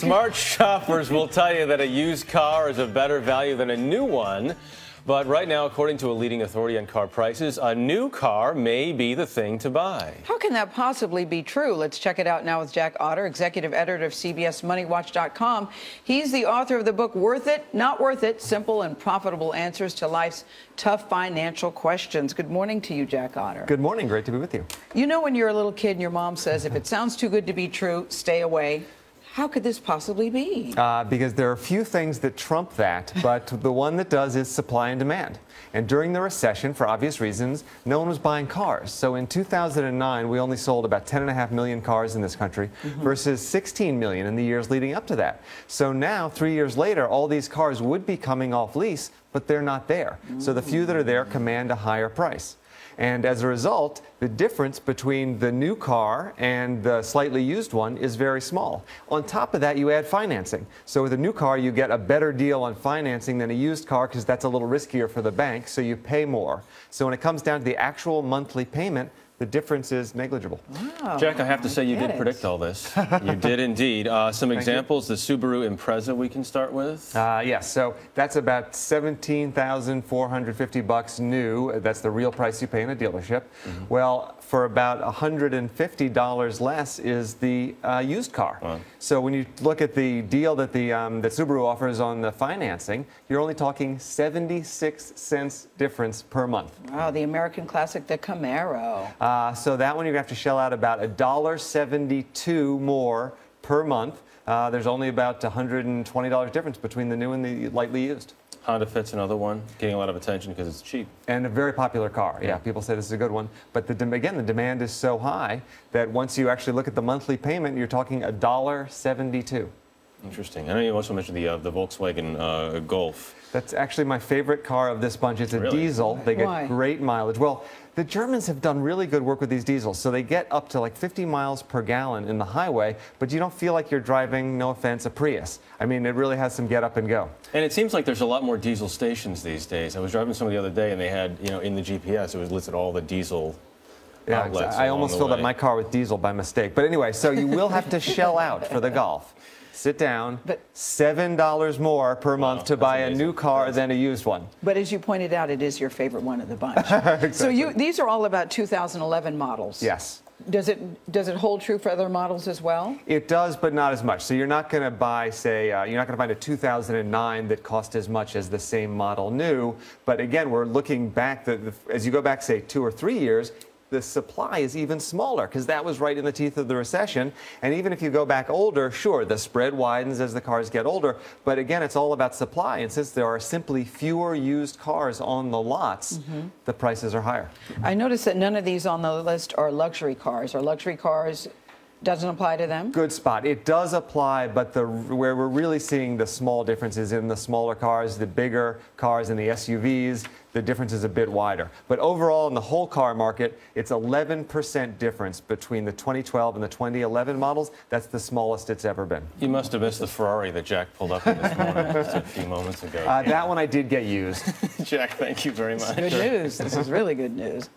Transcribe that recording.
Smart shoppers will tell you that a used car is a better value than a new one. But right now, according to a leading authority on car prices, a new car may be the thing to buy. How can that possibly be true? Let's check it out now with Jack Otter, executive editor of CBS MoneyWatch.com. He's the author of the book, Worth It, Not Worth It, Simple and Profitable Answers to Life's Tough Financial Questions. Good morning to you, Jack Otter. Good morning. Great to be with you. You know when you're a little kid and your mom says, if it sounds too good to be true, stay away. How could this possibly be? Because there are a few things that trump that, but the one that does is supply and demand. And during the recession, for obvious reasons, no one was buying cars. So in 2009, we only sold about 10.5 million cars in this country versus 16 million in the years leading up to that. So now, 3 years later, all these cars would be coming off lease, but they're not there. So the few that are there command a higher price. And as a result, the difference between the new car and the slightly used one is very small. On top of that, you add financing. So with a new car, you get a better deal on financing than a used car because that's a little riskier for the bank, so you pay more. So when it comes down to the actual monthly payment, the difference is negligible. Wow, Jack, I have to say you did predict all this. You did indeed. Some examples, the Subaru Impreza we can start with. Yes, so that's about $17,450 new. That's the real price you pay in a dealership. Well, for about $150 less is the used car. Wow. So when you look at the deal that that Subaru offers on the financing, you're only talking 76 cents difference per month. Wow, the American classic, the Camaro. So that one you're going to have to shell out about $1.72 more per month. There's only about $120 difference between the new and the lightly used. Honda Fit's another one, getting a lot of attention because it's cheap. And a very popular car. Yeah, people say this is a good one. But again, the demand is so high that once you actually look at the monthly payment, you're talking $1.72. Interesting. I know you also mentioned the Volkswagen Golf. That's actually my favorite car of this bunch. It's a diesel. They get great mileage. Well, the Germans have done really good work with these diesels. So they get up to like 50 miles per gallon in the highway, but you don't feel like you're driving, no offense, a Prius. I mean, it really has some get up and go. And it seems like there's a lot more diesel stations these days. I was driving some the other day and they had, you know, in the GPS, it was listed all the diesel outlets. I almost filled up my car with diesel by mistake. But anyway, so you will have to shell out for the Golf. Sit down, $7 more per month to buy a new car than a used one. But as you pointed out, it is your favorite one of the bunch. Exactly. So these are all about 2011 models. Yes. Does it hold true for other models as well? It does, but not as much. So you're not going to buy, say, you're not going to find a 2009 that cost as much as the same model new. But again, we're looking back, as you go back, say, 2 or 3 years, the supply is even smaller because that was right in the teeth of the recession. And even if you go back older, sure, the spread widens as the cars get older. But again, it's all about supply. And since there are simply fewer used cars on the lots, the prices are higher. I noticed that none of these on the list are luxury cars. Are luxury cars doesn't apply to them? Good spot. It does apply, but where we're really seeing the small differences in the smaller cars, the bigger cars and the SUVs, the difference is a bit wider. But overall, in the whole car market, it's 11% difference between the 2012 and the 2011 models. That's the smallest it's ever been. You must have missed the Ferrari that Jack pulled up in this morning just a few moments ago. That one I did get used. Jack, thank you very much. Good news. This is really good news.